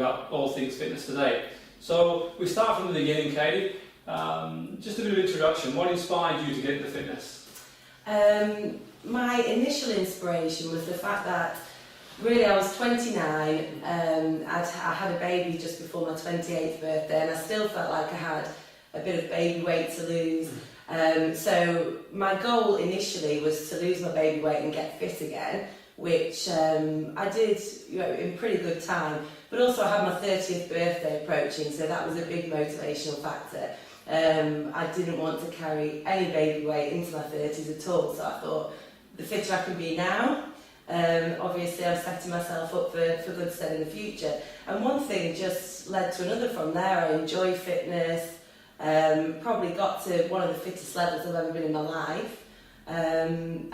about all things fitness today. So we start from the beginning, Katie. Just a bit of introduction. What inspired you to get into fitness? My initial inspiration was the fact that really I was 29, I had a baby just before my 28th birthday, and I still felt like I had a bit of baby weight to lose. So my goal initially was to lose my baby weight and get fit again, which I did, in pretty good time. But also I had my 30th birthday approaching, so that was a big motivational factor. I didn't want to carry any baby weight into my 30s at all, so I thought the fitter I can be now, obviously I'm setting myself up for good stead in the future. And one thing just led to another from there. I enjoy fitness, probably got to one of the fittest levels I've ever been in my life, and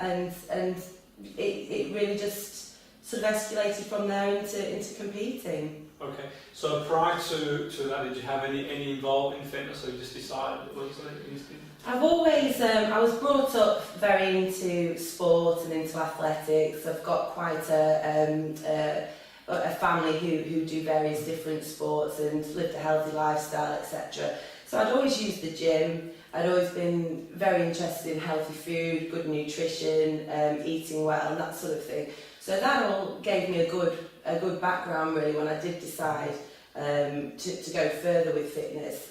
it really just sort of escalated from there into competing. Okay, so prior to that, did you have any involvement in fitness, or you just decided it was instinct? I've always, I was brought up very into sport and into athletics. I've got quite a family who do various different sports and lived a healthy lifestyle, etc. So I'd always used the gym. I'd always been very interested in healthy food, good nutrition, eating well and that sort of thing. So that all gave me a good background really when I did decide to go further with fitness.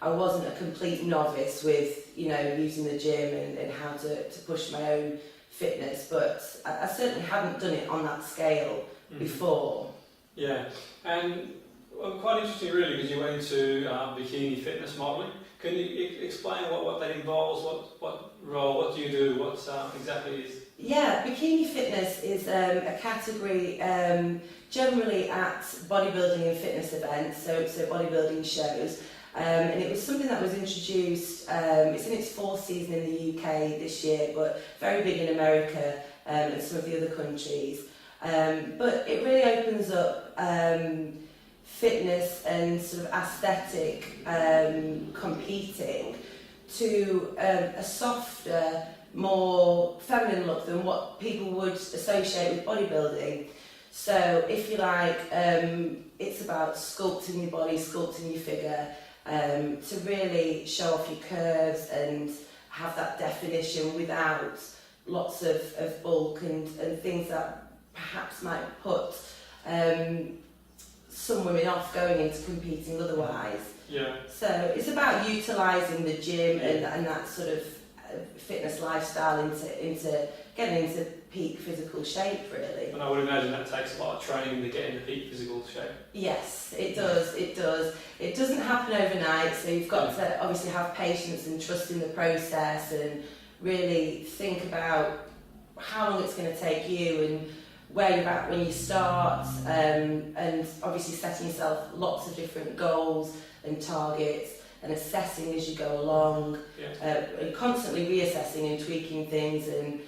I wasn't a complete novice with using the gym and how to push my own fitness, but I certainly hadn't done it on that scale before. Yeah, and quite interesting really, because you went into bikini fitness modelling. Can you explain what that involves? What role? What do you do? What exactly is? Yeah, bikini fitness is a category generally at bodybuilding and fitness events, so bodybuilding shows, and it was something that was introduced, it's in its 4th season in the UK this year, but very big in America and some of the other countries. But it really opens up fitness and sort of aesthetic competing to a softer, more feminine look than what people would associate with bodybuilding. So if you like, it's about sculpting your body, sculpting your figure, to really show off your curves and have that definition without lots of bulk and things that perhaps might put some women off going into competing otherwise. Yeah. So it's about utilising the gym and that sort of fitness lifestyle into getting into peak physical shape really. And I would imagine that takes a lot of training to get into peak physical shape. Yes, it does. It doesn't happen overnight, so you've got to obviously have patience and trust in the process and really think about how long it's going to take you and where you're at when you start, and obviously setting yourself lots of different goals and targets and assessing as you go along, and constantly reassessing and tweaking things, and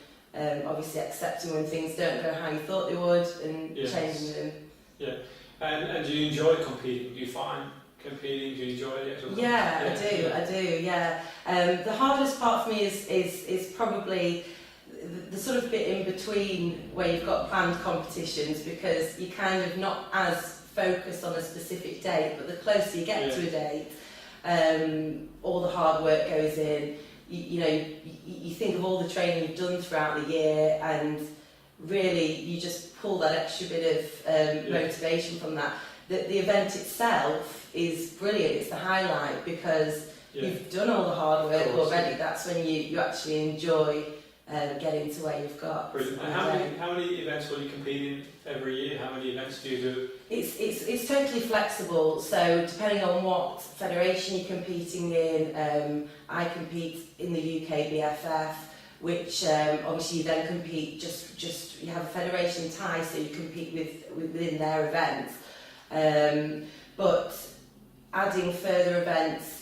obviously accepting when things don't go how you thought they would and changing them. Yeah. And do you enjoy competing? Do you find competing? Do you enjoy the actual? Yeah, I do. Yeah. The hardest part for me is probably the sort of bit in between where you've got planned competitions, because you're kind of not as focused on a specific date, but the closer you get to a date, all the hard work goes in. You think of all the training you've done throughout the year, and really you just pull that extra bit of motivation from that. The event itself is brilliant, it's the highlight, because you've done all the hard work already. That's when you actually enjoy getting to where you've got. Brilliant. And how many events will you compete in every year? How many events do you do? It's totally flexible, so depending on what federation you're competing in, I compete in the UK BFF, which obviously you then compete, just you have a federation tie, so you compete within their events. But adding further events,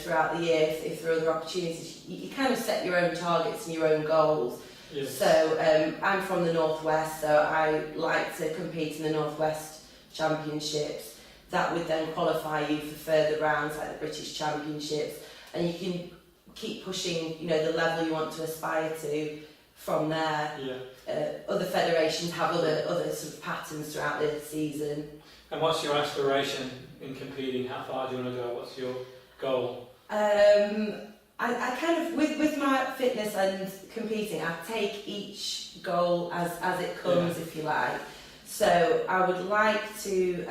throughout the year, if there are other opportunities, you kind of set your own targets and your own goals. Yes. So I'm from the Northwest, so I like to compete in the Northwest Championships. That would then qualify you for further rounds like the British Championships, and you can keep pushing, the level you want to aspire to from there. Yeah. Other federations have other sort of patterns throughout the season. And what's your aspiration in competing? How far do you want to go? What's your goal? I kind of, with my fitness and competing, I take each goal as it comes, if you like. So I would like to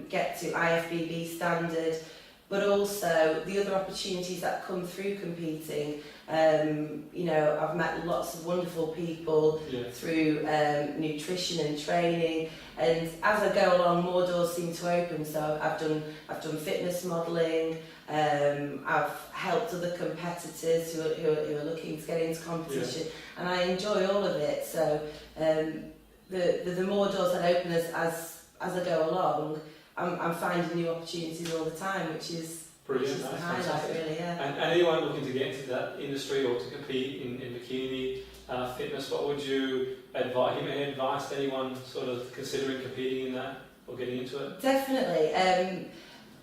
get to IFBB standard, but also the other opportunities that come through competing. You know, I've met lots of wonderful people through nutrition and training, and as I go along, more doors seem to open. So I've done fitness modelling. I've helped other competitors who are looking to get into competition, and I enjoy all of it. So the more doors that open as I go along, I'm finding new opportunities all the time, which is brilliant. the highlight, really. Yeah. And anyone looking to get into that industry or to compete in bikini fitness, what would you advise? Give any advice to anyone sort of considering competing in that or getting into it? Definitely.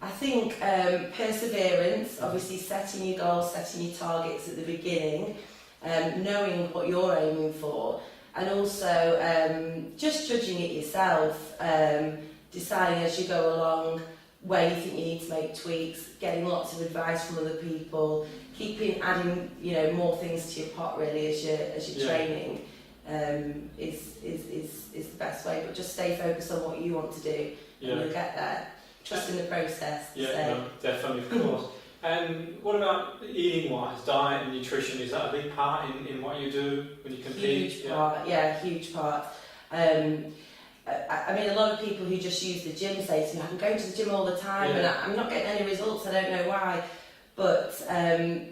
I think perseverance, obviously setting your goals, setting your targets at the beginning, knowing what you're aiming for, and also just judging it yourself, deciding as you go along where you think you need to make tweaks, getting lots of advice from other people, adding more things to your pot really as you're training is the best way. But just stay focused on what you want to do, and you'll get there. Trust in the process. No, definitely, of course. And what about eating-wise, diet and nutrition? Is that a big part in what you do when you compete? Huge part, huge part. I mean, a lot of people who just use the gym say to me, I'm going to the gym all the time and I'm not getting any results, I don't know why. But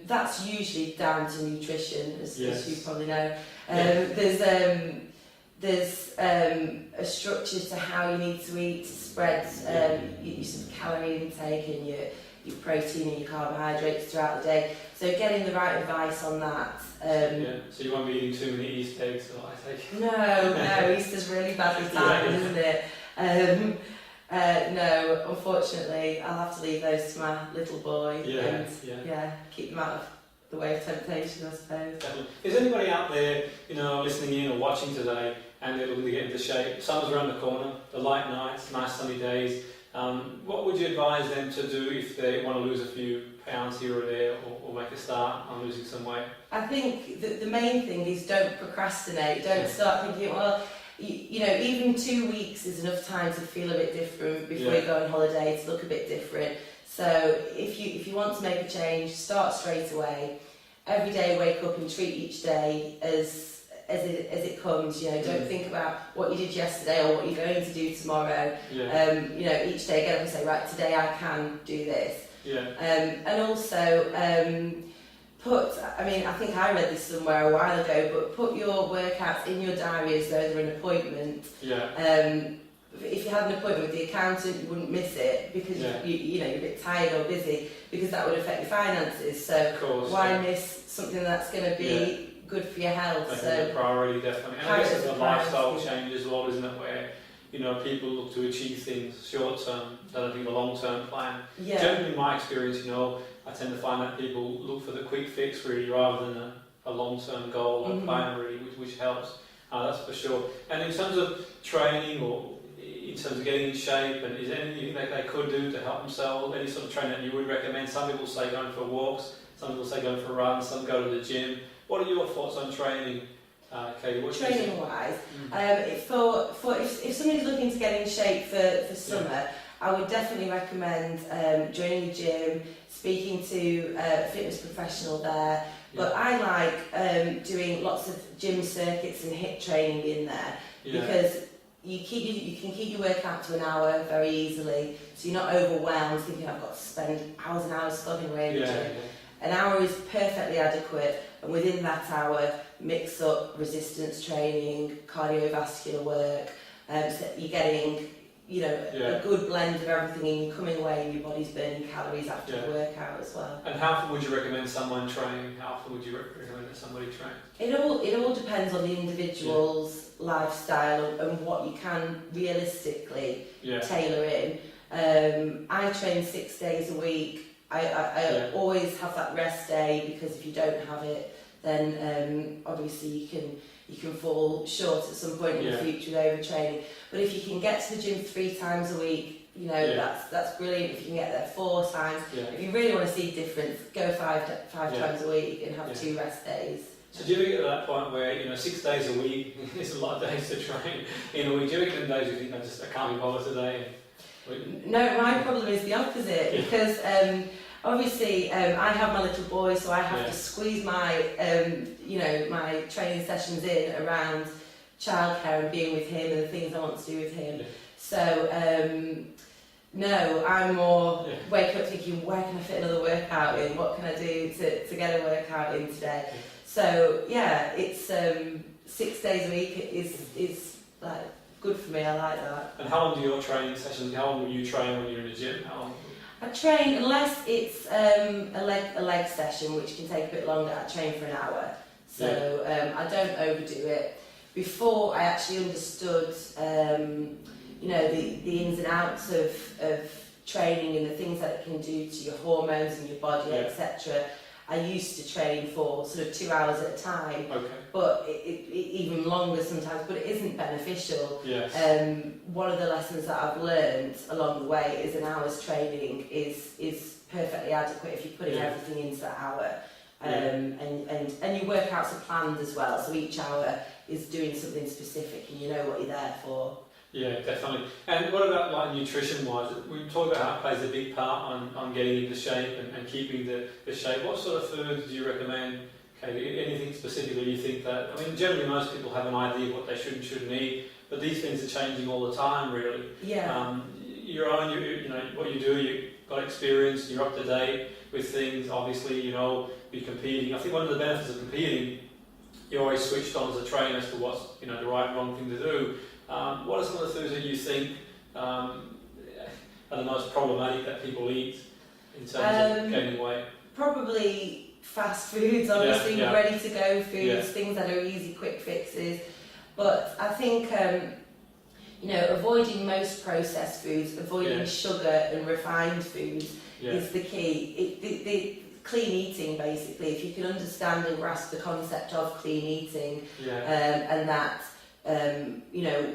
that's usually down to nutrition, as you probably know. There's a structure to how you need to eat, to spread your sort of calorie intake and your protein and your carbohydrates throughout the day. So getting the right advice on that. So you won't be eating too many Easter eggs, or I take? No, Easter's really badly timed, isn't it? No, unfortunately, I'll have to leave those to my little boy and keep them out of the way of temptation, I suppose. Definitely. Is anybody out there, listening in or watching today, and they're looking to get into shape? Summer's around the corner, the light nights, nice sunny days. What would you advise them to do if they want to lose a few pounds here or there, or make a start on losing some weight? I think the main thing is don't procrastinate. Don't start thinking, well, even 2 weeks is enough time to feel a bit different before you go on holiday, to look a bit different. So if you want to make a change, start straight away. Every day, wake up and treat each day as it comes. Don't think about what you did yesterday or what you're going to do tomorrow. Each day get up and say, right, today I can do this. And also I think I read this somewhere a while ago, but put your workouts in your diary as though they're an appointment. If you had an appointment with the accountant, you wouldn't miss it because you're a bit tired or busy, because that would affect your finances. So why miss something that's going to be good for your health? Definitely a priority, definitely. And I guess it's a lifestyle change as well, isn't it? Where people look to achieve things short term, rather than a long term plan. Generally, in my experience, I tend to find that people look for the quick fix really, rather than a long term goal or plan really, which helps. That's for sure. And in terms of training, or in terms of getting in shape, and is there anything that they could do to help themselves? Any sort of training that you would recommend? Some people say going for walks, some people say going for runs, some go to the gym. What are your thoughts on training, Katie? Training wise, if somebody's looking to get in shape for summer, I would definitely recommend joining the gym, speaking to a fitness professional there. But I like doing lots of gym circuits and HIIT training in there, because you can keep your workout to an hour very easily, so you're not overwhelmed thinking I've got to spend hours and hours slogging away in the gym. An hour is perfectly adequate, and within that hour mix up resistance training, cardiovascular work, so you're getting a good blend of everything, and you're coming away and your body's burning calories after the workout as well. And how often would you recommend someone train? How often would you recommend that somebody train? It all depends on the individual's lifestyle and what you can realistically tailor in. I train 6 days a week. I always have that rest day, because if you don't have it, then obviously you can fall short at some point in the future with overtraining. But if you can get to the gym 3 times a week, you know, that's brilliant if you can get there 4 times. If you really want to see difference, go five times a week and have 2 rest days. So do you ever get to that point where, you know, 6 days a week is a lot of days to train in a week? Do you ever get days you think, I can't be bothered today? No, my problem is the opposite, because obviously I have my little boy, so I have to squeeze my, you know, my training sessions in around childcare and being with him and the things I want to do with him. So, no, I'm more waking up thinking, where can I fit another workout in? What can I do to get a workout in today? So, yeah, it's 6 days a week is like good for me. I like that. And how long do your training sessions? How long will you train when you're in the gym? How long? I train, unless it's a leg session, which can take a bit longer. I train for an hour, so I don't overdo it. Before I actually understood, you know, the ins and outs of training and the things that it can do to your hormones and your body, etc. I used to train for sort of 2 hours at a time, but it even longer sometimes, but it isn't beneficial. One of the lessons that I've learned along the way is an hour's training is perfectly adequate if you're putting everything into that hour. And your workouts are planned as well, so each hour is doing something specific and you know what you're there for. Yeah, definitely. And what about like nutrition-wise? We talked about how it plays a big part on getting into shape and keeping the shape. What sort of foods do you recommend? Okay, anything specifically you think that? I mean, generally most people have an idea of what they should and shouldn't eat, but these things are changing all the time, really. You know, what you do, you've got experience, you're up to date with things. Obviously, you know, you're competing. I think one of the benefits of competing, you're always switched on as a trainer as to what's, you know, the right and wrong thing to do. What are some of the foods that you think are the most problematic that people eat in terms of gaining weight? Probably fast foods, obviously, ready to go foods, things that are easy, quick fixes. But I think, you know, avoiding most processed foods, avoiding sugar and refined foods is the key. The clean eating, basically, if you can understand and grasp the concept of clean eating, and that, you know,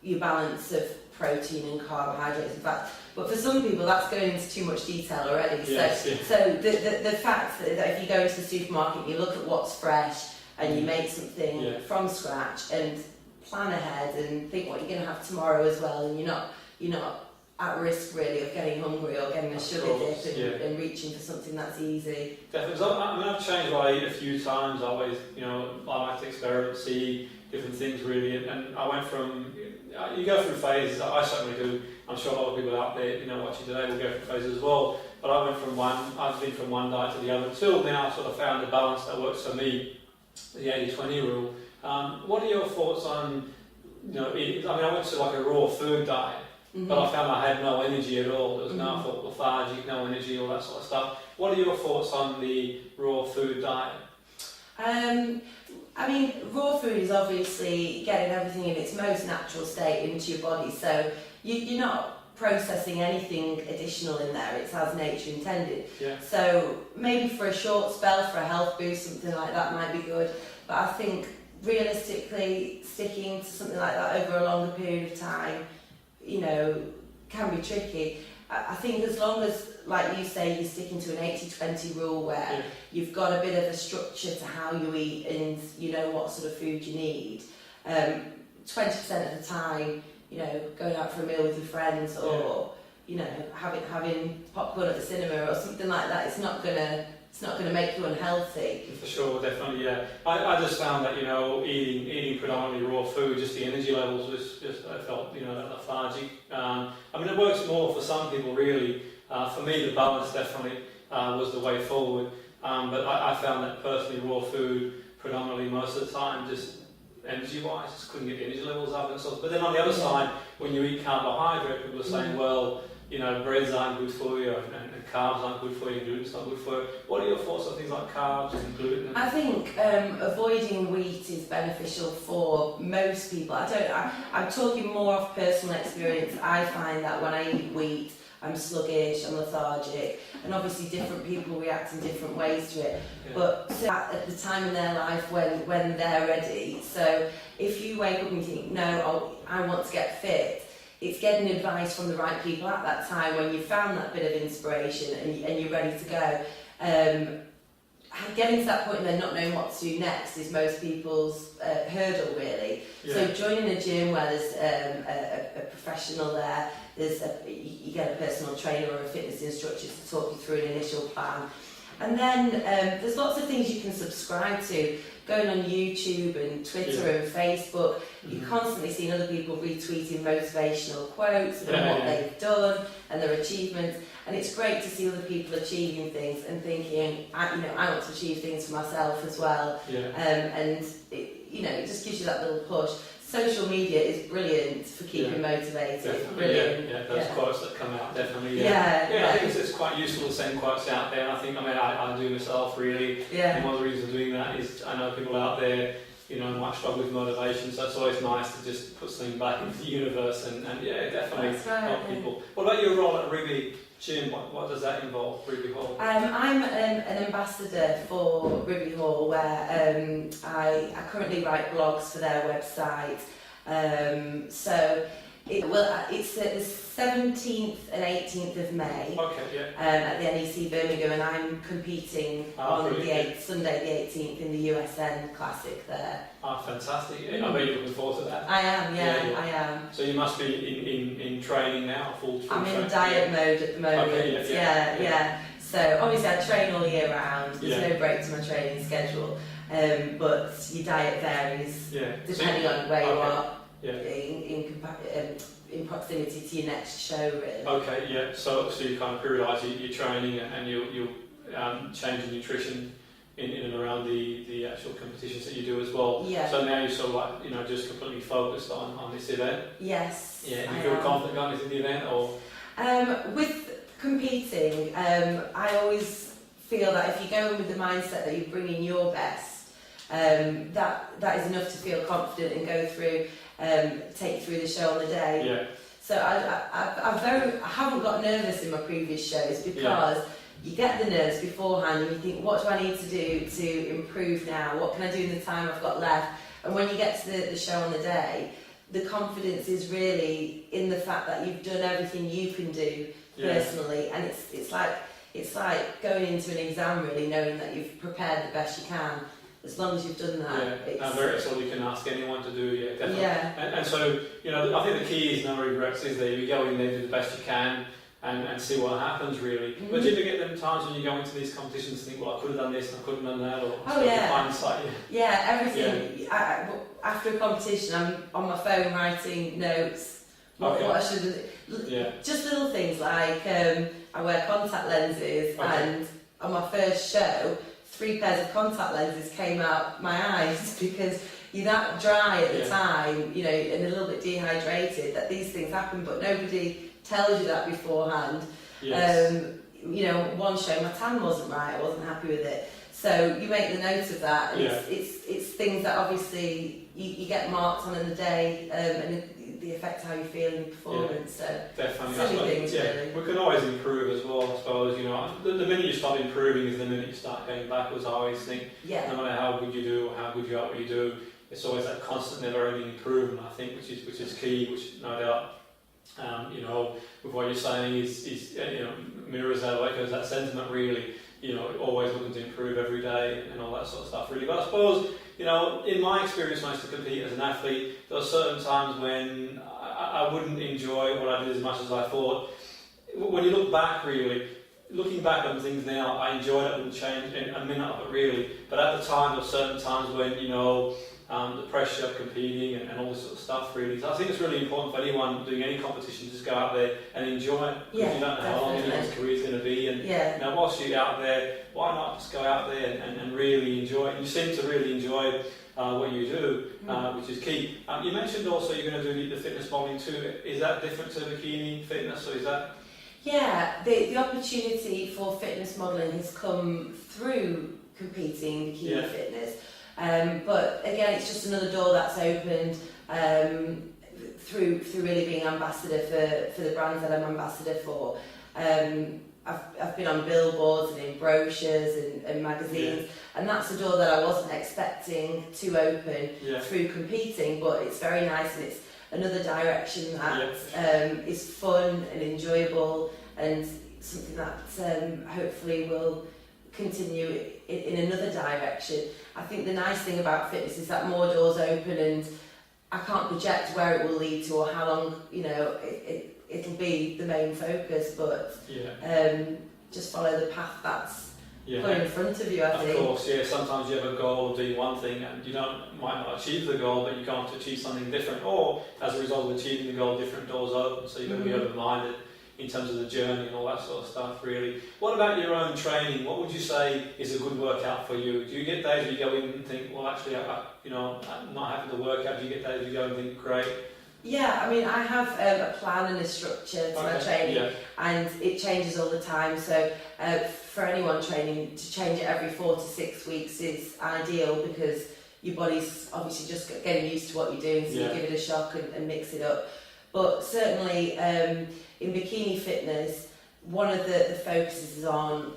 your balance of protein and carbohydrates and fat. But for some people, that's going into too much detail already. So the fact that if you go into the supermarket, you look at what's fresh and you make something from scratch and plan ahead and think what you're going to have tomorrow as well, and you're not at risk really of getting hungry or getting a sugar dip and reaching for something that's easy. Definitely. I mean, I've changed what I eat a few times. I always, you know, I like to experiment, see different things really, and I went from, you go through phases, I certainly do. I'm sure a lot of people out there, you know, watching today will go through phases as well, but I've been from one diet to the other until now I've sort of found the balance that works for me, the 80-20 rule. What are your thoughts on, you know, eating? I mean, I went to like a raw food diet, but I found I had no energy at all. There was no, I felt lethargic, no energy, all that sort of stuff. What are your thoughts on the raw food diet? I mean, raw food is obviously getting everything in its most natural state into your body, so you're not processing anything additional in there, it's as nature intended. So maybe for a short spell, for a health boost, something like that might be good, but I think realistically sticking to something like that over a longer period of time, you know, can be tricky. I think as long as, like you say, you're sticking to an 80-20 rule where you've got a bit of a structure to how you eat and you know what sort of food you need, 20% of the time, you know, going out for a meal with your friends or, you know, having popcorn at the cinema or something like that, it's not gonna make you unhealthy. For sure, definitely, yeah. I just found that, you know, eating predominantly raw food, just the energy levels was just, I felt, you know, lethargic. I mean, it works more for some people, really. For me, the balance definitely was the way forward. But I found that personally, raw food, predominantly most of the time, just energy-wise, just couldn't get the energy levels up and stuff. But then on the other side, when you eat carbohydrate, people are saying, well, you know, breads aren't good for you, and carbs aren't good for you, and gluten's not good for you. What are your thoughts on things like carbs and gluten? I think avoiding wheat is beneficial for most people. I'm talking more off personal experience. I find that when I eat wheat, I'm sluggish, I'm lethargic, and obviously different people react in different ways to it. But at the time in their life when they're ready, so if you wake up and think, no, I want to get fit, it's getting advice from the right people at that time when you found that bit of inspiration and you're ready to go. Getting to that point and then not knowing what to do next is most people's hurdle, really. Yeah. So joining a gym where there's a professional there, you get a personal trainer or a fitness instructor to talk you through an initial plan. And then there's lots of things you can subscribe to. Going on YouTube and Twitter and Facebook, you're constantly seeing other people retweeting motivational quotes and what they've done and their achievements. And it's great to see other people achieving things and thinking, I want to achieve things for myself as well. Yeah. And it just gives you that little push. Social media is brilliant for keeping motivated. Definitely, Brilliant. yeah, those quotes that come out, definitely. Yeah. I think it's quite useful to send quotes out there. And I think, I do myself really. Yeah. And one of the reasons I'm doing that is I know people out there, might struggle with motivation, so it's always nice to just put something back into the universe and definitely help people. What about your role at Rigby Gym? What does that involve, Rigby Hall? I'm an ambassador for Rigby Hall, where I currently write blogs for their website. It's the 17th and 18th of May at the NEC Birmingham, and I'm competing on Sunday the 18th in the USN Classic there. Fantastic. I bet you're looking forward to that. I am, I am. So you must be in training now, full I'm in diet mode at the moment. Okay, So obviously I train all year round, there's no break to my training schedule, but your diet varies depending on where you are. In proximity to your next show, really. Okay, yeah. So you kind of periodise your training and you change your nutrition in and around the actual competitions that you do as well. Yeah. So now you're sort of just completely focused on this event. Yes. Yeah. You feel confident going into the event, or? With competing, I always feel that if you go in with the mindset that you're bringing your best, that is enough to feel confident and go through. Take you through the show on the day. Yeah. So I haven't got nervous in my previous shows because you get the nerves beforehand and you think, what do I need to do to improve now? What can I do in the time I've got left? And when you get to the show on the day, the confidence is really in the fact that you've done everything you can do personally, and it's like going into an exam, really, knowing that you've prepared the best you can. As long as you've done that, it's all you can ask anyone to do. Yeah, definitely. Yeah. And so I think the key is no regrets. Is that you go in there, do the best you can, and see what happens really. Mm-hmm. But do you ever get them times when you go into these competitions and think, well, I could have done this and I could have done that, or hindsight? Yeah, everything. Yeah. After a competition, I'm on my phone writing notes. What I should have. Yeah. Just little things like I wear contact lenses, and on my first show, 3 pairs of contact lenses came out my eyes because you're that dry at the time, and a little bit dehydrated, that these things happen, but nobody tells you that beforehand. Yes. One show, my tan wasn't right, I wasn't happy with it. So you make the note of that, and it's things that obviously you get marked on in the day, and they affect how you feel in your performance. So definitely. Silly things, really. We can always improve as well, I suppose. The minute you stop improving is the minute you start going backwards. I always think, no matter how good you do or how good you are at what you do, it's always that constant, never-ending improvement. I think, which is key, which no doubt. With what you're saying is mirrors that, echoes that sentiment really. Always looking to improve every day and all that sort of stuff really. But I suppose, in my experience when I used to compete as an athlete, there were certain times when I wouldn't enjoy what I did as much as I thought. When you look back really, looking back on things now, I enjoyed it, I wouldn't change a minute of it really. But at the time, there were certain times when, the pressure of competing and all this sort of stuff really. So I think it's really important for anyone doing any competition to just go out there and enjoy it. Because you don't know how long anyone's career is going to be. And whilst you're out there, why not just go out there and really enjoy it? And you seem to really enjoy what you do, which is key. You mentioned also you're going to do the fitness modelling too. Is that different to bikini fitness, or is that? Yeah, the opportunity for fitness modelling has come through competing bikini fitness. But again, it's just another door that's opened through really being ambassador for the brands that I'm ambassador for. I've been on billboards and in brochures and magazines, and that's a door that I wasn't expecting to open through competing. But it's very nice, and it's another direction that is fun and enjoyable, and something that hopefully will continue in another direction. I think the nice thing about fitness is that more doors open, and I can't project where it will lead to or how long, you know, it'll be the main focus, but just follow the path that's put in front of you, I think. Of course, yeah. Sometimes you have a goal of doing one thing and you might not achieve the goal, but you go on to achieve something different, or as a result of achieving the goal, different doors open, so you've got to be open-minded in terms of the journey and all that sort of stuff, really. What about your own training? What would you say is a good workout for you? Do you get days where you go in and think, well, actually, I'm not having the workout? Do you get days where you go and think, great? Yeah, I mean, I have a plan and a structure to my training, and it changes all the time. So for anyone training, to change it every 4 to 6 weeks is ideal, because your body's obviously just getting used to what you're doing, so you give it a shock and mix it up. But certainly in bikini fitness, one of the focuses is on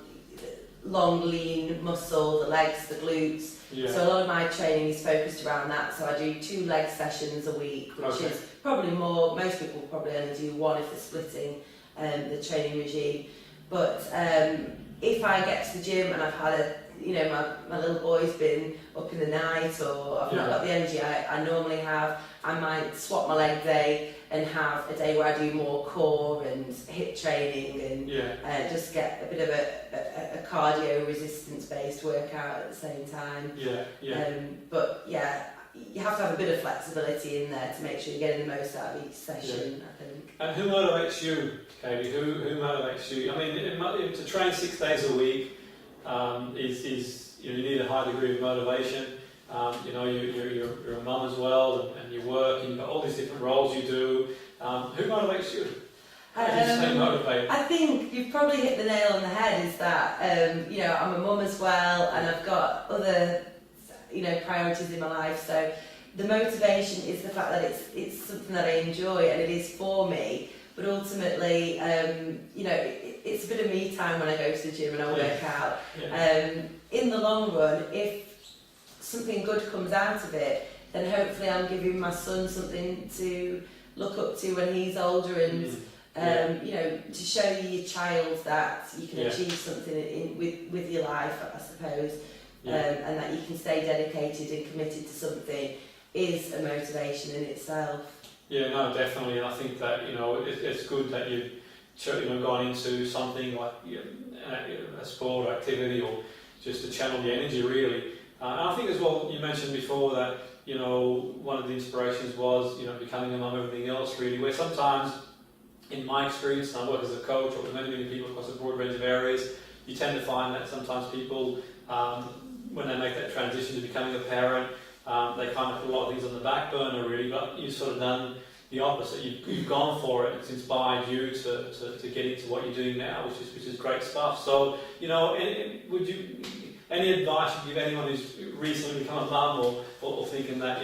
long, lean muscle, the legs, the glutes. So a lot of my training is focused around that. So I do 2 leg sessions a week, which is probably more. Most people will probably only do 1 if they're splitting the training regime. But if I get to the gym and I've had my little boy's been up in the night, or I've not got the energy I normally have, I might swap my leg day and have a day where I do more core and hip training, and just get a bit of a cardio resistance based workout at the same time. But you have to have a bit of flexibility in there to make sure you're getting the most out of each session, I think. And who motivates you, Katie? Who motivates you? I mean, to train 6 days a week is you need a high degree of motivation. You're a mum as well, and you work, and you've got all these different roles you do. Who motivates you? How do you stay motivated? I think you've probably hit the nail on the head, is that I'm a mum as well, and I've got other priorities in my life. So the motivation is the fact that it's something that I enjoy and it is for me. But ultimately, it's a bit of me time when I go to the gym and I work out. In the long run, if something good comes out of it, then hopefully I'm giving my son something to look up to when he's older, and to show your child that you can achieve something with your life, I suppose, and that you can stay dedicated and committed to something is a motivation in itself. Yeah, no, definitely. And I think that it's good that you've gone into something like a sport or activity, or just to channel the energy, really. And I think as well, you mentioned before that one of the inspirations was becoming among everything else, really. Where sometimes, in my experience, and I work as a coach or with many people across a broad range of areas, you tend to find that sometimes people, when they make that transition to becoming a parent, they kind of put a lot of things on the back burner, really. But you've sort of done the opposite. You've gone for it. It's inspired you to get into what you're doing now, which is great stuff. So would you? Any advice you give anyone who's recently become a mum, or thinking that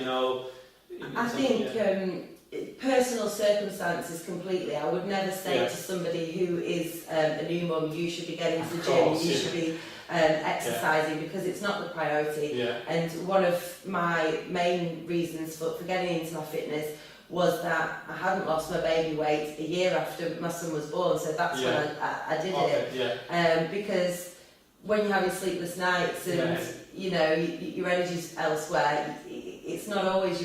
I think personal circumstances completely. I would never say to somebody who is a new mum, you should be getting to the gym, you should be exercising, because it's not the priority. And one of my main reasons for getting into my fitness was that I hadn't lost my baby weight a year after my son was born, so that's when I did it. Because when you're having sleepless nights and your energy's elsewhere, it's not always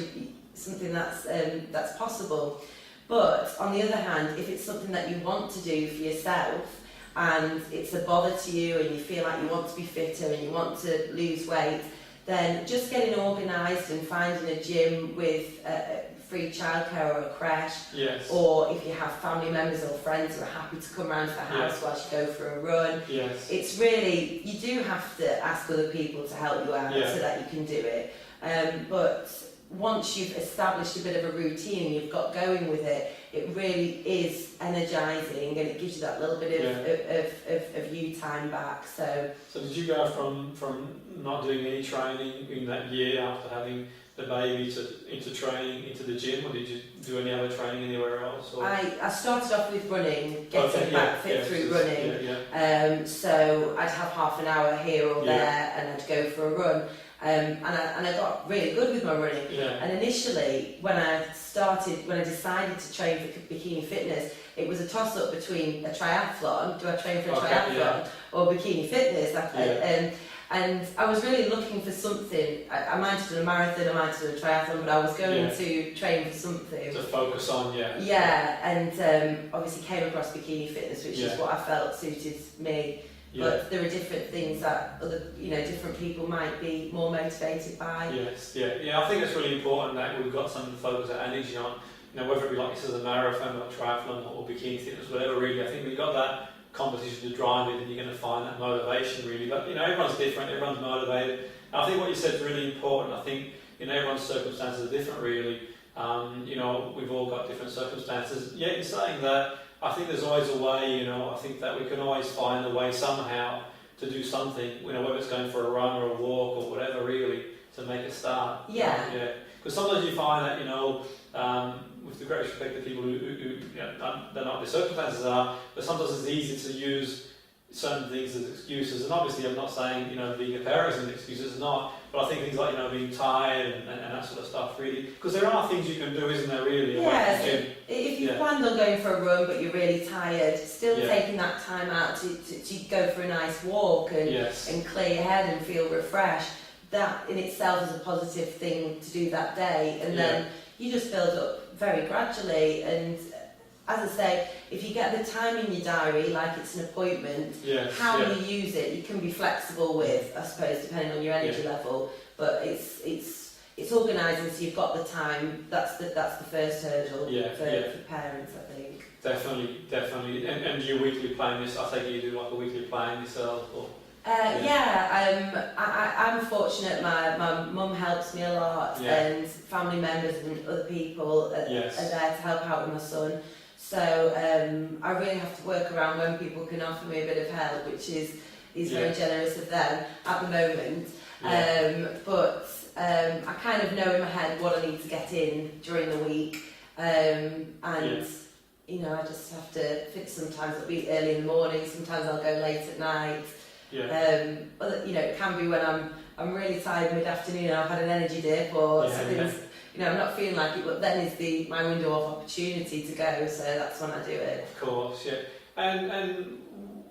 something that's possible. But on the other hand, if it's something that you want to do for yourself and it's a bother to you, and you feel like you want to be fitter and you want to lose weight, then just getting organised and finding a gym with free childcare or a creche, or if you have family members or friends who are happy to come around to the house while you go for a run. It's really, you do have to ask other people to help you out so that you can do it. But once you've established a bit of a routine and you've got going with it, it really is energising, and it gives you that little bit of you time back. So did you go from not doing any training in that year after having the baby into training into the gym, or did you do any other training anywhere else? Or? I started off with running, getting back fit through running. So I'd have half an hour here or there, and I'd go for a run. and I got really good with my running. Yeah. And initially, when I decided to train for Bikini Fitness, it was a toss-up between a triathlon, do I train for a triathlon, or Bikini Fitness, and I was really looking for something. I might have done a marathon, I might have done a triathlon, but I was going to train for something. To focus on, and obviously came across Bikini Fitness, which is what I felt suited me. But there are different things that different people might be more motivated by. Yes, I think it's really important that we've got something to focus our energy on. Whether it be like you said, a marathon or triathlon or Bikini Fitness, whatever. Really, I think we've got that competition to drive it, and you're going to find that motivation really. But everyone's different, everyone's motivated. And I think what you said is really important. I think everyone's circumstances are different really. We've all got different circumstances. Yet in saying that, I think there's always a way. I think that we can always find a way somehow to do something. Whether it's going for a run or a walk or whatever really, to make a start. Yeah. Because sometimes you find that with the great respect to people who they're not the circumstances are, but sometimes it's easy to use certain things as excuses. And obviously, I'm not saying being a parent is an excuse, it's not. But I think things like being tired and that sort of stuff really, because there are things you can do, isn't there really? Yeah. If you planned on going for a run but you're really tired, still taking that time out to go for a nice walk and clear your head and feel refreshed. That in itself is a positive thing to do that day, and then you just build up very gradually. And as I say, if you get the time in your diary like it's an appointment, how you use it, you can be flexible with, I suppose, depending on your energy level. But it's organising so you've got the time. That's the first hurdle for parents, I think. Definitely. And your weekly plan, I think you do like a weekly plan yourself, or? I'm fortunate. My mum helps me a lot, and family members and other people are there to help out with my son. So I really have to work around when people can offer me a bit of help, which is very generous of them at the moment. But I kind of know in my head what I need to get in during the week, and I just have to fit. Sometimes it'll be early in the morning, sometimes I'll go late at night. It can be when I'm really tired mid-afternoon and I've had an energy dip or something's, I'm not feeling like it, but then is my window of opportunity to go, so that's when I do it. Of course, And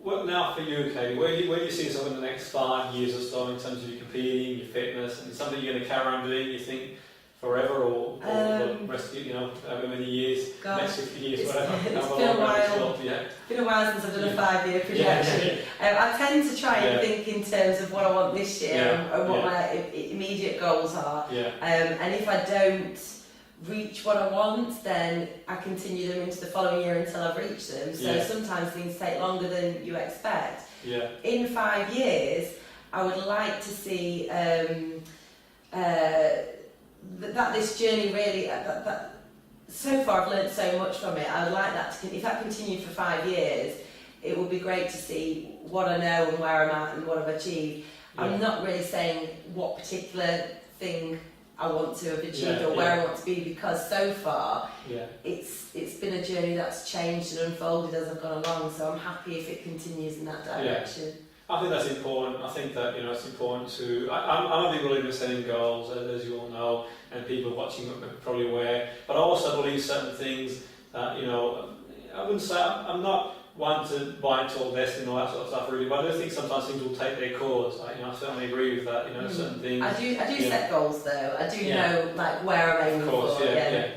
what now for you, Katie? Where do you see yourself in the next 5 years or so in terms of your competing, your fitness, and something you're going to carry on doing, you think, forever or the rest of however many years, next 50 years, whatever. It's been a while. It's been a while since I've done a 5-year projection. I tend to try and think in terms of what I want this year and what my immediate goals are. And if I don't reach what I want, then I continue them into the following year until I've reached them. So sometimes things take longer than you expect. In 5 years, I would like to see that this journey really, so far I've learned so much from it. I would like that if that continued for 5 years, it would be great to see what I know and where I'm at and what I've achieved. I'm not really saying what particular thing I want to have achieved or where I want to be, because so far it's been a journey that's changed and unfolded as I've gone along, so I'm happy if it continues in that direction. I think that's important. I think that it's important to. I'm a big believer in setting goals, as you all know, and people watching are probably aware. But I also believe certain things. I wouldn't say I'm not one to buy into all destiny and all that sort of stuff really, but I do think sometimes things will take their course. I certainly agree with that. Certain things. I do set goals though. I do know where I'm aiming for. Of course,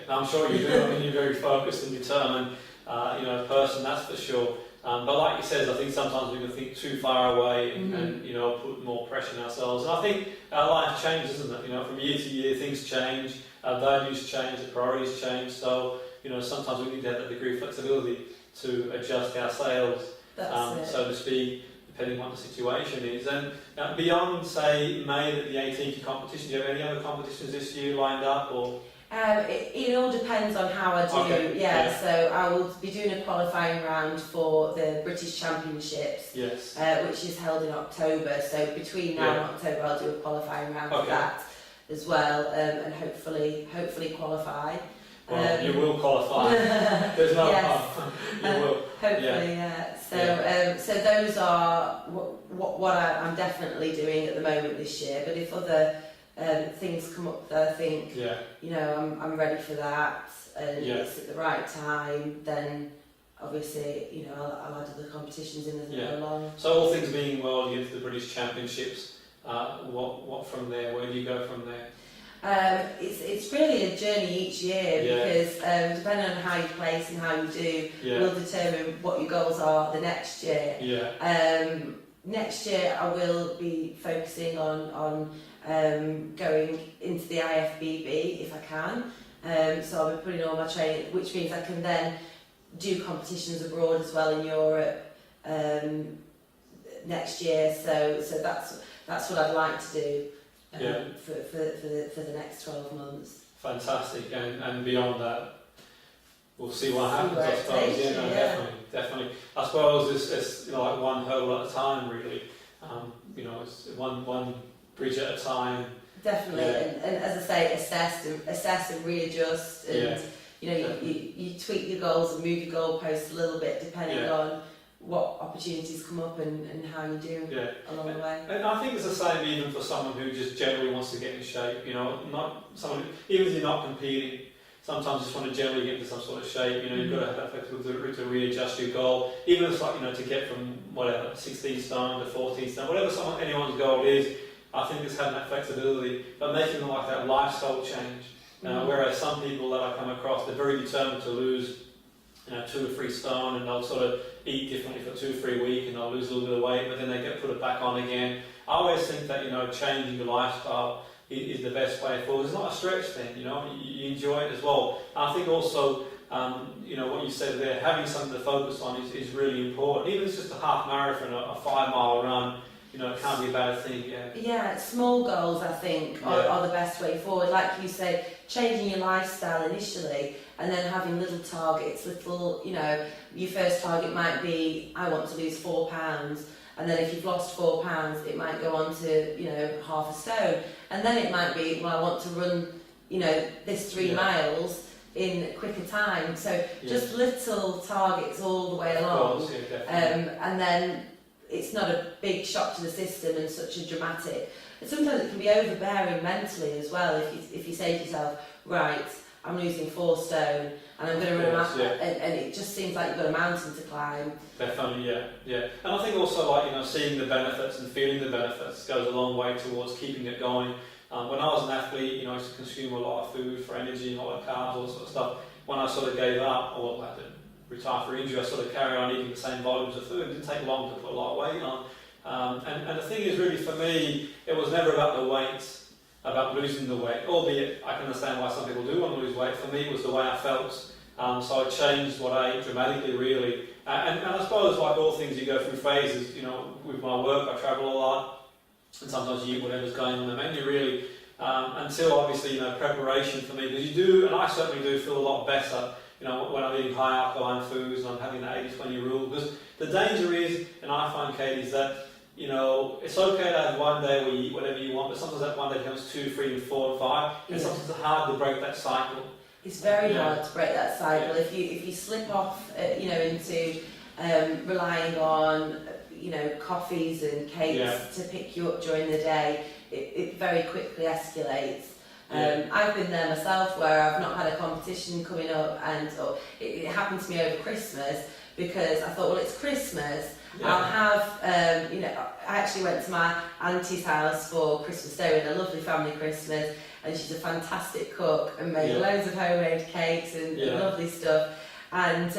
I'm sure you do. I mean, you're very focused and determined. Person, that's for sure. But like you said, I think sometimes we can think too far away and put more pressure on ourselves. And I think our life changes, isn't it? From year to year, things change, our values change, the priorities change. So sometimes we need to have that degree of flexibility to adjust our sails, so to speak, depending on what the situation is. And beyond, say, May at the 18th competition, do you have any other competitions this year lined up, or? It all depends on how I do. Okay. So I will be doing a qualifying round for the British Championships, which is held in October. So between now and October, I'll do a qualifying round for that as well, and hopefully qualify. Well, you will qualify. There's no harm. You will. Hopefully, So those are what I'm definitely doing at the moment this year. But if other things come up that I think, you know, I'm ready for that, and it's at the right time, then obviously, you know, I'll add other competitions in as I go along. So all things being well, you get to the British Championships. What from there? Where do you go from there? It's really a journey each year because depending on how you place and how you do will determine what your goals are the next year. Next year I will be focusing on going into the IFBB if I can. So I'll be putting all my training, which means I can then do competitions abroad as well in Europe next year. So that's what I'd like to do. For the next 12 months. Fantastic, and beyond that, we'll see what happens. I suppose. Definitely. I suppose it's you know, like one hurdle at a time, really. You know, it's one bridge at a time. Definitely, and as I say, assess and readjust, and you know, you tweak your goals and move your goalposts a little bit depending on what opportunities come up and how you do along the way. And I think it's the same even for someone who just generally wants to get in shape, you know, not someone, even if you're not competing, sometimes just want to generally get into some sort of shape, you know, you've got to have that flexibility to readjust your goal, even if it's like, you know, to get from whatever, 16 stone to 14 stone, whatever anyone's goal is, I think it's having that flexibility, but making it like that lifestyle change. Whereas some people that I come across, they're very determined to lose, you know, 2 or 3 stone, and they'll sort of eat differently for 2 or 3 weeks, and they'll lose a little bit of weight, but then they put it back on again. I always think that, you know, changing your lifestyle is the best way forward. It's not a stretch thing, you know, you enjoy it as well. And I think also, you know, what you said there, having something to focus on is really important. Even if it's just a half marathon, a 5-mile run, you know, it can't be a bad thing, small goals, I think, are the best way forward. Like you said, changing your lifestyle initially, and then having little targets, you know, your first target might be, I want to lose 4 pounds, and then if you've lost 4 pounds, it might go on to, you know, half a stone, and then it might be, well, I want to run, you know, this 3 miles in quicker time. So just little targets all the way along, of course, and then it's not a big shock to the system and such a dramatic. And sometimes it can be overbearing mentally as well. If you say to yourself, right, I'm losing 4 stone and I'm going to run a marathon, and it just seems like you've got a mountain to climb. Definitely, And I think also, like, you know, seeing the benefits and feeling the benefits goes a long way towards keeping it going. When I was an athlete, you know, I used to consume a lot of food for energy and a lot of carbs, all that sort of stuff. When I sort of gave up, or had to retire for injury, I sort of carried on eating the same volumes of food. It didn't take long to put a lot of weight on. And the thing is, really, for me, it was never about the weight, about losing the weight, albeit I can understand why some people do want to lose weight. For me, it was the way I felt. So I changed what I ate dramatically, really. And I suppose, like all things, you go through phases. You know, with my work, I travel a lot, and sometimes you eat whatever's going on the menu, really. Until, obviously, you know, preparation for me, because you do, and I certainly do feel a lot better, you know, when I'm eating high alkaline foods and I'm having that 80-20 rule. Because the danger is, and I find, Katie, is that, you know, it's okay to have one day where you eat whatever you want, but sometimes that one day becomes 2, 3, and 4, and 5, and sometimes it's hard to break that cycle. It's very hard to break that cycle. If you slip off, you know, into relying on, you know, coffees and cakes to pick you up during the day, it very quickly escalates. I've been there myself, where I've not had a competition coming up, and it happened to me over Christmas, because I thought, well, it's Christmas, I'll have, you know, I actually went to my auntie's house for Christmas Day, and a lovely family Christmas, and she's a fantastic cook and made loads of homemade cakes and lovely stuff. And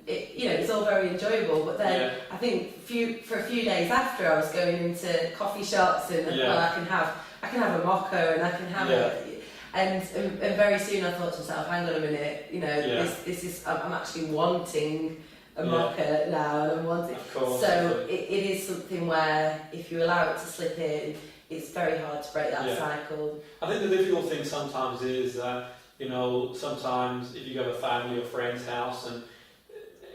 you know, it's all very enjoyable. But then I think for a few days after, I was going into coffee shops and well, I can have a mocha, and I can have it. And very soon I thought to myself, hang on a minute, you know, this is, I'm actually wanting a mocha now, and I'm wanting. Of course, so it is something where if you allow it to slip in, it's very hard to break that cycle. I think the difficult thing sometimes is that, you know, sometimes if you go to a family or friend's house, and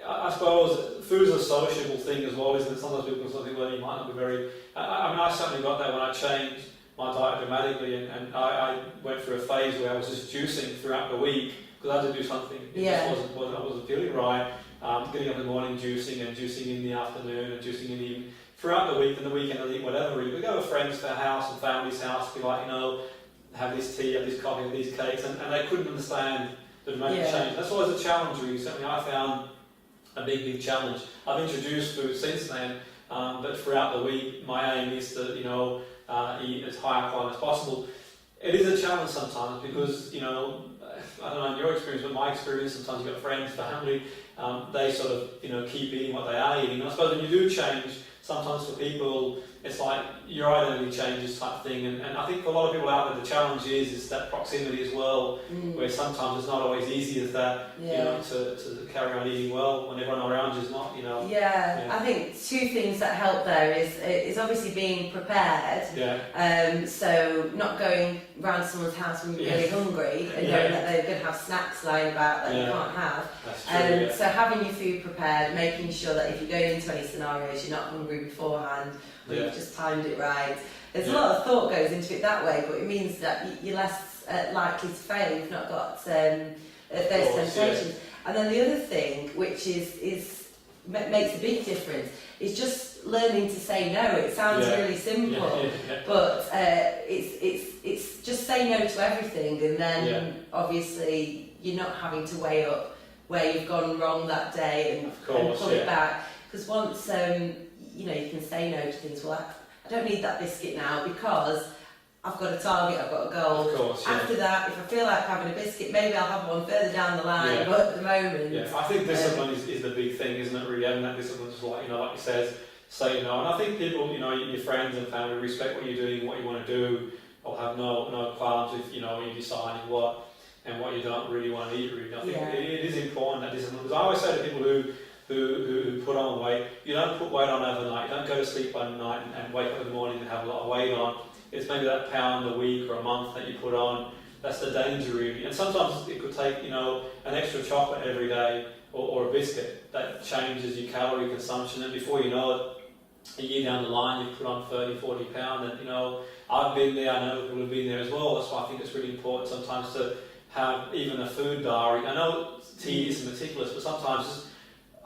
I suppose food is a sociable thing as well, isn't it? Sometimes people think, well, you might not be very... I mean, I certainly got that when I changed my diet dramatically, and I went through a phase where I was just juicing throughout the week because I had to do something. It just wasn't feeling right. getting up in the morning, juicing, and juicing in the afternoon, and juicing in the evening. Throughout the week and the weekend, I'll eat whatever really. We go to friends' house and family's house, be like, have this tea, have this coffee, have these cakes, and they couldn't understand the dramatic change. That's always a challenge really. Certainly I found a big challenge. I've introduced food since then, but throughout the week my aim is to eat as high quality as possible. It is a challenge sometimes because I don't know in your experience, but my experience, sometimes you've got friends, family, they sort of keep eating what they are eating. And I suppose when you do change, sometimes for people it's like your identity changes type thing, and I think for a lot of people out there the challenge is that proximity as well, where sometimes it's not always easy as that, to carry on eating well when everyone around you is not, I think two things that help there is obviously being prepared. So not going round someone's house when you're really hungry and knowing that they're going to have snacks lying about that you can't have. That's true, So having your food prepared, making sure that if you're going into any scenarios you're not hungry beforehand, or you've just timed it right. There's a lot of thought goes into it that way, but it means that you're less likely to fail. You've not got those temptations. And then the other thing, which makes a big difference, is just learning to say no. It sounds really simple, but it's just say no to everything, and then obviously you're not having to weigh up where you've gone wrong that day and pull it back. Because once you can say no to things. Well, I don't need that biscuit now because I've got a target, I've got a goal. Of course, After that, if I feel like having a biscuit, maybe I'll have one further down the line. But at the moment, I think discipline is the big thing, isn't it? Really, having that discipline, just like like you said, say no. And I think people, your friends and family respect what you're doing, what you want to do, or have no qualms with you deciding what you don't really want to eat. Really, I think it is important, that discipline. Because I always say to people who put on weight, you don't put weight on overnight. You don't go to sleep one night and wake up in the morning and have a lot of weight on. It's maybe that pound a week or a month that you put on. That's the danger really. And sometimes it could take an extra chocolate every day or a biscuit that changes your calorie consumption, and before you know it, a year down the line you've put on 30-40 pounds. And I've been there, I know people have been there as well. That's why I think it's really important sometimes to have even a food diary. I know it's tedious and meticulous, but sometimes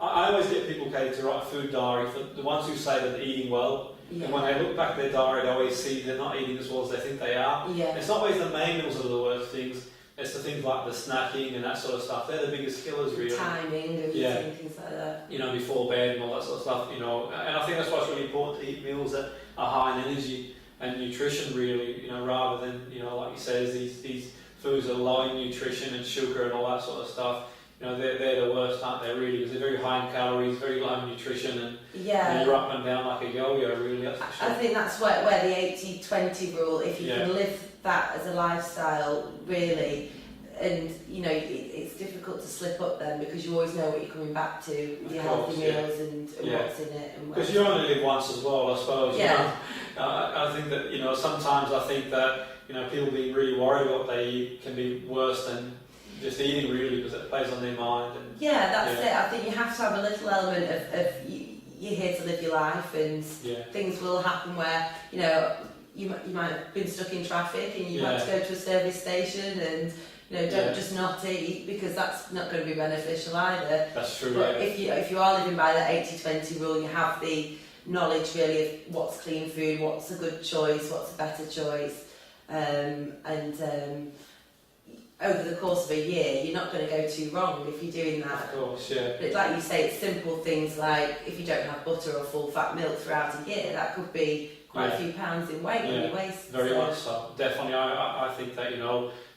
I always get people, Katie, to write a food diary for the ones who say that they're eating well. And when they look back at their diary, they always see they're not eating as well as they think they are. It's not always the main meals that are the worst things. It's the things like the snacking and that sort of stuff. They're the biggest killers, really. Timing and things like that. Before bed and all that sort of stuff. And I think that's why it's really important to eat meals that are high in energy and nutrition, really. Rather than like you say, these foods are low in nutrition and sugar and all that sort of stuff. They're the worst, aren't they, really? Because they're very high in calories, very low in nutrition, and you're up and down like a yo-yo, really, that's for sure. I think that's where the 80-20 rule, if you can live that as a lifestyle, really, and, it's difficult to slip up then because you always know what you're coming back to, your healthy meals and what's in it. Because you only live once as well, I suppose. I think that, sometimes I think that, people being really worried about what they eat can be worse than just eating, really, because it plays on their mind. And, that's it. I think you have to have a little element of you're here to live your life, and things will happen where you might have been stuck in traffic and you have to go to a service station, and don't just not eat, because that's not going to be beneficial either. That's true. But if you are living by that 80-20 rule, you have the knowledge really of what's clean food, what's a good choice, what's a better choice, over the course of a year, you're not going to go too wrong if you're doing that. Of course, But like you say, it's simple things like if you don't have butter or full fat milk throughout a year, that could be quite a few pounds in weight on your waist. Very much so. Definitely, I think that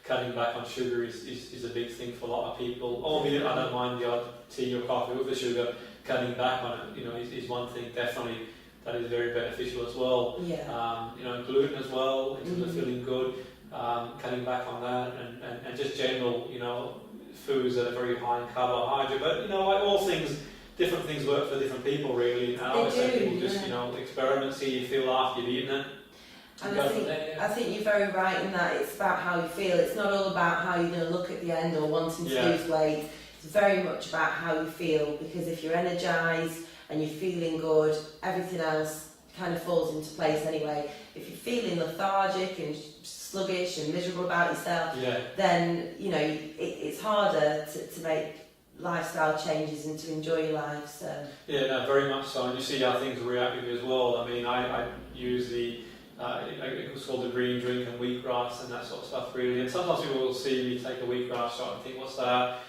cutting back on sugar is a big thing for a lot of people. Albeit I don't mind the odd tea or coffee with the sugar. Cutting back on it, is one thing definitely that is very beneficial as well. Gluten as well, in terms of feeling good. Cutting back on that, and just general, foods that are very high in carbohydrate. But like all things, different things work for different people, really. And I always say people just experiment, see how you feel after you've eaten it. And I think you're very right in that it's about how you feel. It's not all about how you're going to look at the end or wanting to lose weight. It's very much about how you feel, because if you're energised and you're feeling good, everything else kind of falls into place anyway. If you're feeling lethargic and sluggish and miserable about yourself, then it's harder to make lifestyle changes and to enjoy your life. So Yeah, no, very much so. And you see how things react with you as well. I mean, I use it was called the green drink and wheatgrass and that sort of stuff really. And sometimes people will see me take a wheatgrass shot and think, what's that?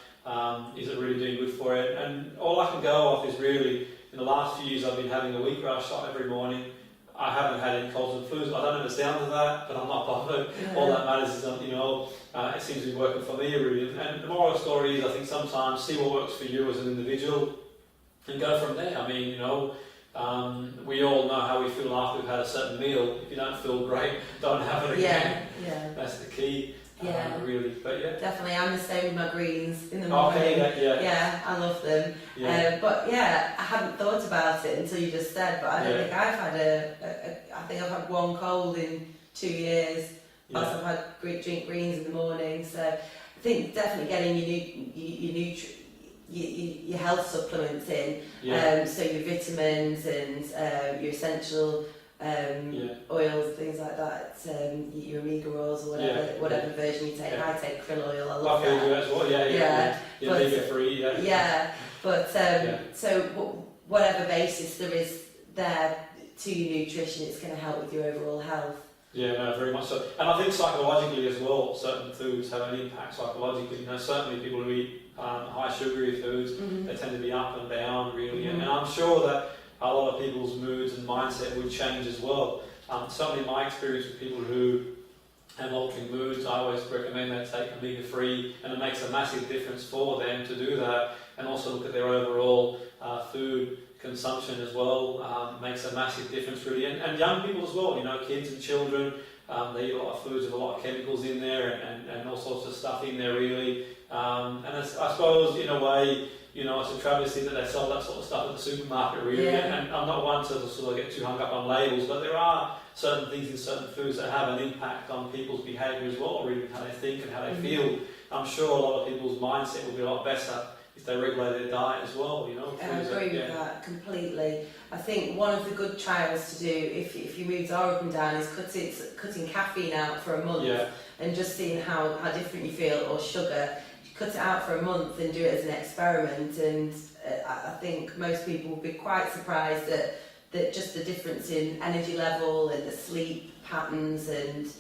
Is it really doing good for it? And all I can go off is really, in the last few years I've been having a wheatgrass shot every morning. I haven't had any colds and flus. I don't know the sound of that, but I'm not bothered. yeah. All that matters is that, it seems to be working for me really. And the moral of the story is, I think sometimes see what works for you as an individual and go from there. I mean, we all know how we feel after we've had a certain meal. If you don't feel great, don't have it again. Yeah. That's the key. Yeah. Really. But yeah. Definitely, I'm the same with my greens in the morning. Okay, Yeah, I love them. Yeah. But yeah, I hadn't thought about it until you just said. But I don't Yeah. think I've had I think I've had one cold in 2 years. Plus, Yeah. I've had drink greens in the morning. So I think definitely getting your health supplements in. Yeah. So your vitamins and your essential oils, things like that, your omega oils or whatever version you take. Yeah. I take krill oil. I love Okay, that. as well. Yeah. But- Omega free. Yeah. Yeah, but Yeah. so whatever basis there is there to your nutrition, it's going to help with your overall health. Yeah, no, very much so. And I think psychologically as well, certain foods have an impact psychologically. Certainly people who eat high sugary foods, they tend to be up and down really. Mhm. And I'm sure that a lot of people's moods and mindset would change as well. Certainly my experience with people who have altering moods, I always recommend they take omega-3, and it makes a massive difference for them to do that, and also look at their overall food consumption as well. Makes a massive difference really. And young people as well, kids and children, they eat a lot of foods with a lot of chemicals in there and all sorts of stuff in there really. And I suppose in a way, it's a travesty that they sell that sort of stuff at the supermarket really. Yeah. And I'm not one to sort of get too hung up on labels, but there are certain things in certain foods that have an impact on people's behaviour as well, really, how they think and how they feel. I'm sure a lot of people's mindset will be a lot better if they regulate their diet as well, I agree with that completely. I think one of the good trials to do if your moods are up and down is cutting caffeine out for a month Yeah. and just seeing how different you feel, or sugar. Cut it out for a month and do it as an experiment, and I think most people will be quite surprised that just the difference in energy level and the sleep patterns and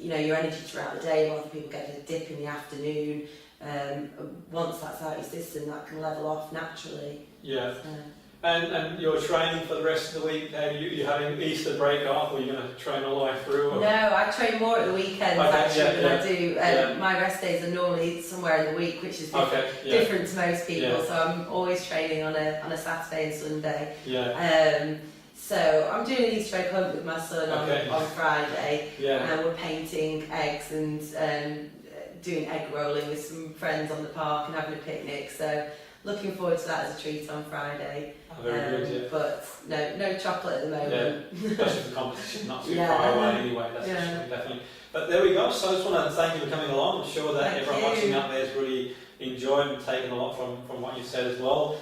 your energy throughout the day. A lot of people get a dip in the afternoon. Once that's out of your system, that can level off naturally. Yeah. So. And you're training for the rest of the week. You having Easter break off, or are you going to train all the way through? Or? No, I train more at the weekends than I do. My rest days are normally somewhere in the week, which is different to most people. So I'm always training on a Saturday and Sunday. Yeah. So I'm doing an Easter egg hunt with my son on Friday, Yeah. and we're painting eggs and doing egg rolling with some friends on the park and having a picnic. So looking forward to that as a treat on Friday. Very good, yeah. But no chocolate at the moment. Yeah, especially for competition, not too Yeah. far away anyway, that's for sure, definitely. But there we go, so I just want to thank you for coming along. I'm sure that Thank everyone you. watching out there has really enjoyed and taken a lot from what you said as well.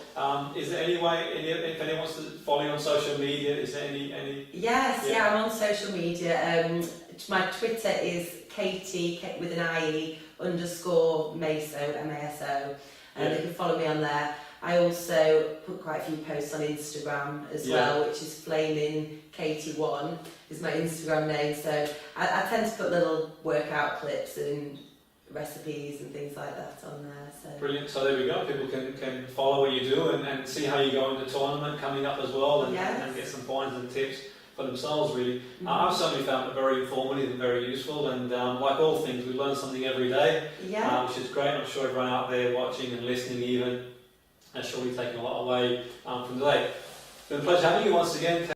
Is there any way, if anyone wants to follow you on social media, is there any? Yes, I'm on social media. My Twitter is Katie with an IE _Maso, MASO, and they can follow me on there. I also put quite a few posts on Instagram as well, which is Flaming Katie1 is my Instagram name. So I tend to put little workout clips and recipes and things like that on there. So. Brilliant. So there we go. People can follow what you do and see how you go in the tournament coming up as well, and get some points and tips for themselves really. I've certainly found it very informative and very useful, and like all things, we learn something every day, which is great. I'm sure everyone out there watching and listening even has surely taken a lot away from today. It's been a pleasure having you once again.